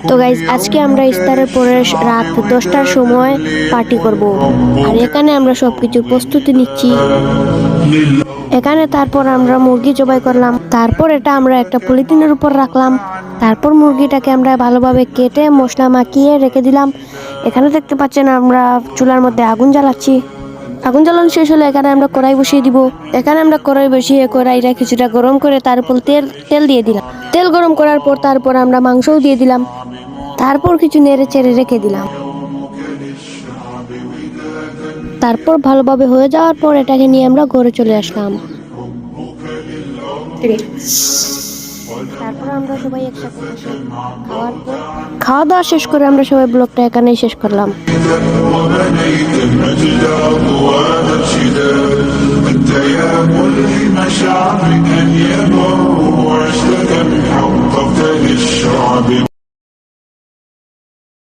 তো গাইজ আজকে আমরা ইফতারের পরে রাত 10টার সময় পার্টি করব। আর এখানে আমরা সবকিছু প্রস্তুতি নিচ্ছি। এখানে তারপর আমরা মুরগি জবাই করলাম, তারপর এটা আমরা একটা পলিথিনের উপর রাখলাম, তারপর মুরগিটাকে আমরা ভালোভাবে কেটে মশলা মাখিয়ে রেখে দিলাম। এখানে দেখতে পাচ্ছেন আমরা চুলার মধ্যে আগুন জ্বালাচ্ছি। আগুন জ্বালানো শেষ হলে এখানে আমরা কড়াই বসিয়ে দিব। এখানে আমরা কড়াই বসিয়ে কড়াইটা কিছুটা গরম করে তার উপর তেল দিয়ে দিলাম। তেল গরম করার পর তারপর আমরা মাংসও দিয়ে দিলাম, তারপর কিছু নেড়ে চেড়ে রেখে দিলাম। তারপর ভালোভাবে হয়ে যাওয়ার পর এটাকে নিয়ে আমরা ঘরে চলে আসলাম। তারপর আমরা সবাই একসাথে বসে খাওয়া দাওয়া শেষ করে আমরা সবাই ব্লগটা এখানেই শেষ করলাম। وبنيت المجد وأنشدا أنت يا ملهم شعبك أن يمر واشتكى من حققت للشعب